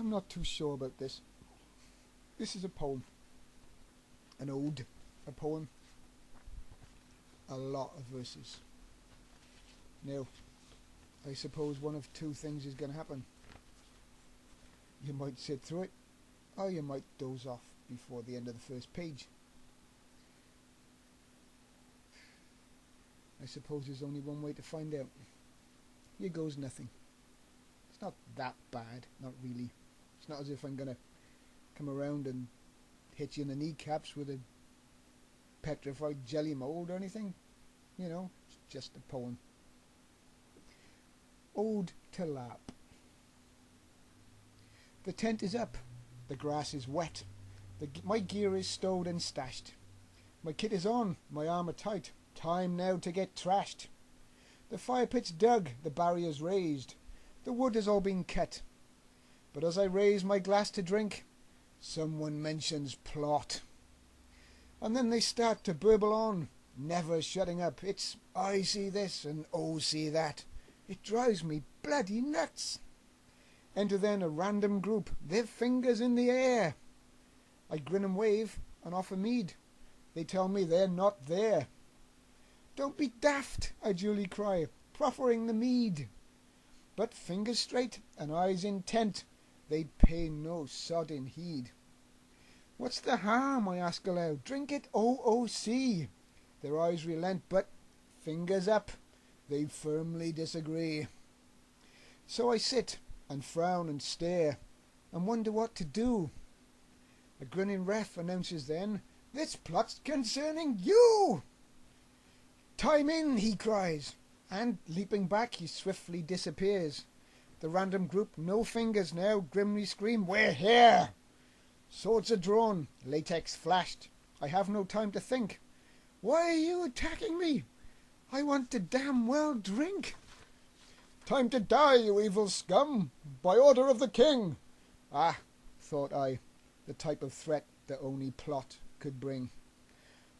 I'm not too sure about this. This is a poem. An ode. A poem. A lot of verses. Now, I suppose one of two things is going to happen. You might sit through it, or you might doze off before the end of the first page. I suppose there's only one way to find out. Here goes nothing. It's not that bad, not really. It's not as if I'm going to come around and hit you in the kneecaps with a petrified jelly mould or anything. You know, it's just a poem. Ode to LARP. The tent is up. The grass is wet. My gear is stowed and stashed. My kit is on. My armour tight. Time now to get trashed. The fire pit's dug. The barrier's raised. The wood has all been cut. But as I raise my glass to drink, someone mentions plot. And then they start to burble on, never shutting up. It's I see this and oh see that. It drives me bloody nuts. Enter then a random group, their fingers in the air. I grin and wave and offer mead. They tell me they're not there. Don't be daft, I duly cry, proffering the mead. But fingers straight and eyes intent, they pay no sodden heed. What's the harm, I ask aloud, drink it OOC. Their eyes relent, but fingers up, they firmly disagree. So I sit and frown and stare and wonder what to do. A grinning ref announces then, this plot's concerning you. Time in, he cries, and leaping back he swiftly disappears. The random group, no fingers now, grimly scream, we're here. Swords are drawn, latex flashed. I have no time to think. Why are you attacking me? I want to damn well drink. Time to die, you evil scum, by order of the king. Ah, thought I, the type of threat that only plot could bring.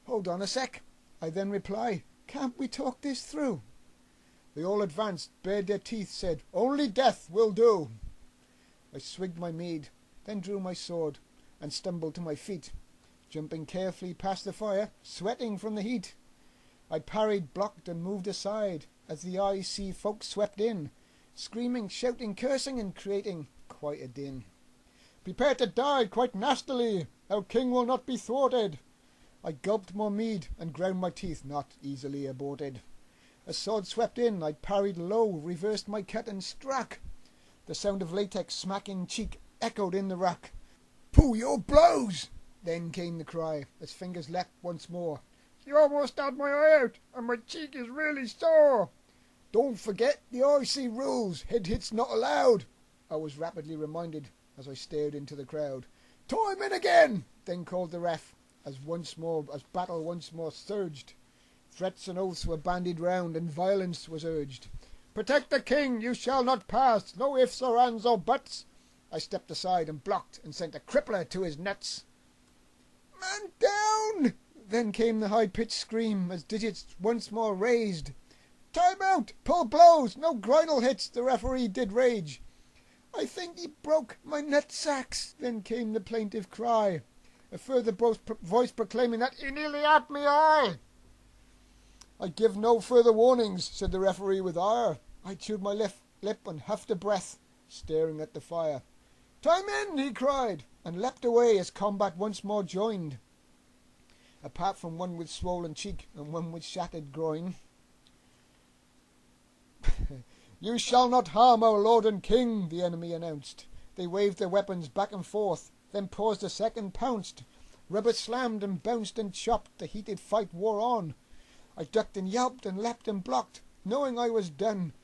Hold on a sec, I then reply, can't we talk this through? They all advanced, bared their teeth, said, only death will do. I swigged my mead, then drew my sword, and stumbled to my feet, jumping carefully past the fire, sweating from the heat. I parried, blocked, and moved aside, as the IC folk swept in, screaming, shouting, cursing, and creating quite a din. Prepare to die quite nastily, our king will not be thwarted. I gulped more mead, and ground my teeth, not easily aborted. A sword swept in, I parried low, reversed my cut, and struck. The sound of latex smacking cheek echoed in the ruck. Pull your blows! Then came the cry, as fingers leapt once more. You almost had my eye out, and my cheek is really sore. Don't forget the IC rules, head hits not allowed, I was rapidly reminded as I stared into the crowd. Time in again, then called the ref, as battle once more surged. Threats and oaths were bandied round, and violence was urged. Protect the king, you shall not pass, no ifs or ands or buts. I stepped aside and blocked, and sent a crippler to his nuts. Man down! Then came the high-pitched scream, as digits once more raised. Time out! Pull blows! No groinal hits! The referee did rage. I think he broke my nut sacks. Then came the plaintive cry, a further voice proclaiming that he nearly had me eye. I give no further warnings, said the referee with ire. I chewed my lip and huffed a breath, staring at the fire. Time in, he cried, and leapt away as combat once more joined. Apart from one with swollen cheek and one with shattered groin. You shall not harm our lord and king, the enemy announced. They waved their weapons back and forth, then paused a second, pounced. Rubber slammed and bounced and chopped, the heated fight wore on. I ducked and yelped and leapt and blocked, knowing I was done.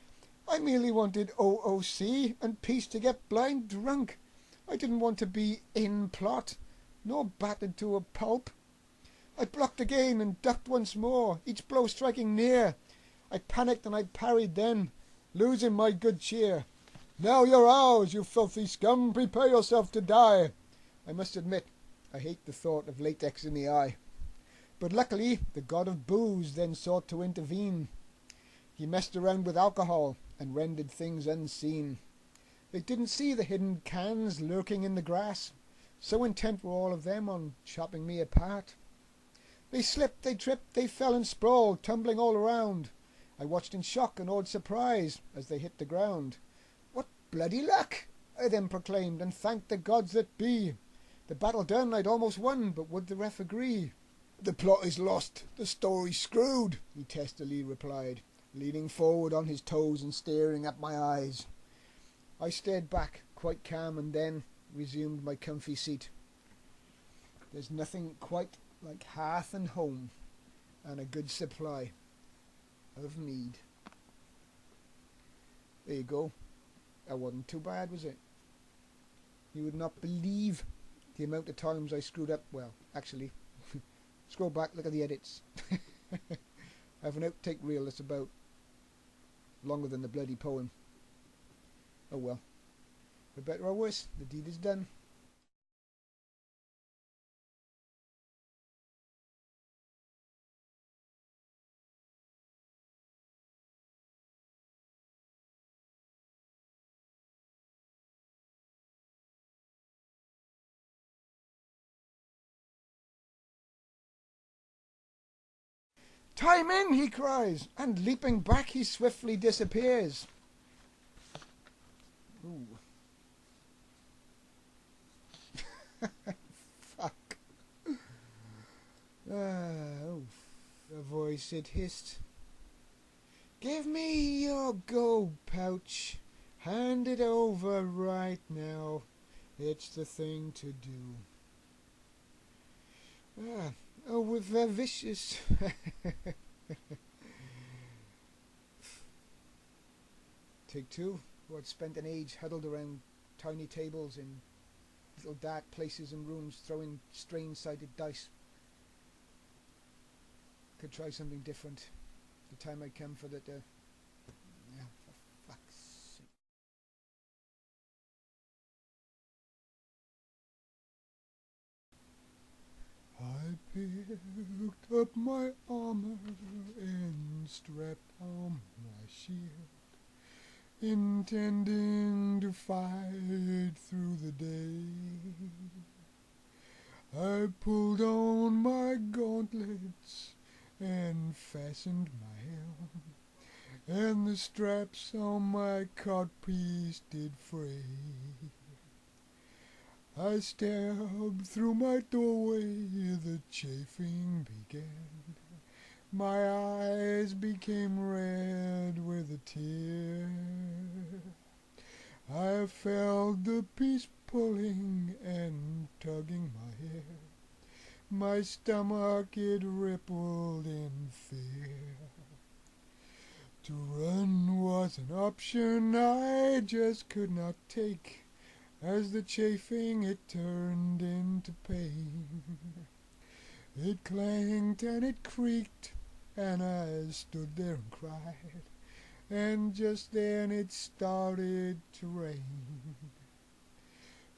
I merely wanted OOC and peace to get blind drunk. I didn't want to be in plot, nor battered to a pulp. I blocked again and ducked once more, each blow striking near. I panicked and I parried then, losing my good cheer. Now you're ours, you filthy scum, prepare yourself to die. I must admit, I hate the thought of latex in the eye. But luckily, the god of booze then sought to intervene. He messed around with alcohol and rendered things unseen. They didn't see the hidden cans lurking in the grass. So intent were all of them on chopping me apart. They slipped, they tripped, they fell and sprawled, tumbling all around. I watched in shock and awed surprise as they hit the ground. What bloody luck! I then proclaimed, and thanked the gods that be. The battle done, I'd almost won, but would the ref agree? The plot is lost, the story's screwed, he testily replied, leaning forward on his toes and staring at my eyes. I stared back, quite calm, and then resumed my comfy seat. There's nothing quite like hearth and home, and a good supply of mead. There you go. That wasn't too bad, was it? You would not believe the amount of times I screwed up. Well, actually, scroll back, look at the edits. I have an outtake reel that's about longer than the bloody poem. Oh well. For better or worse, the deed is done. Time in, he cries, and leaping back he swiftly disappears. Ooh. Fuck. Oh. A voice it hissed. Give me your gold pouch. Hand it over right now. It's the thing to do. Oh, we're vicious. Take two, who had spent an age huddled around tiny tables in little dark places and rooms, throwing strange-sided dice. Could try something different. The time might come for that. Yeah, for fuck's sake. I picked up my armor and strapped on my shield, intending to fight through the day. I pulled on my gauntlets and fastened my helm, and the straps on my codpiece did fray. I stabbed through my doorway, the chafing began. My eyes became red with a tear. I felt the piece pulling and tugging my hair. My stomach it rippled in fear. To run was an option I just could not take. As the chafing it turned into pain. It clanked and it creaked, and I stood there and cried. And just then it started to rain.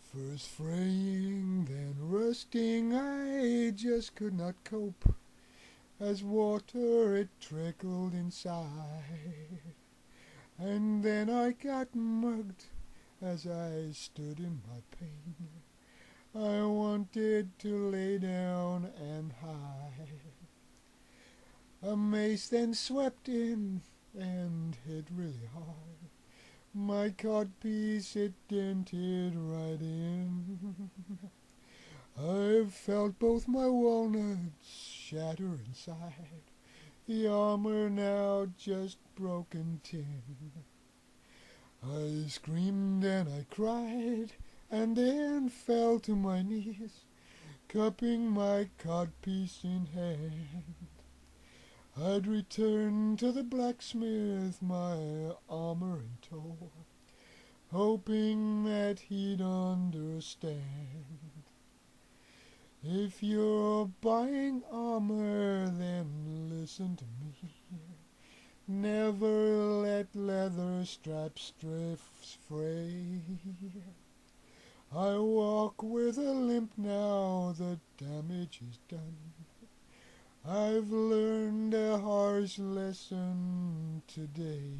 First fraying, then rusting, I just could not cope. As water it trickled inside. And then I got mugged. As I stood in my pain, I wanted to lay down and hide. A mace then swept in and hit really hard. My codpiece it dented right in. I felt both my walnuts shatter inside. The armor now just broken tin. I screamed and I cried, and then fell to my knees, cupping my codpiece in hand. I'd returned to the blacksmith, my armor in tow, hoping that he'd understand. If you're buying armor, then listen to me. Never let leather straps fray. I walk with a limp now, the damage is done. I've learned a harsh lesson today.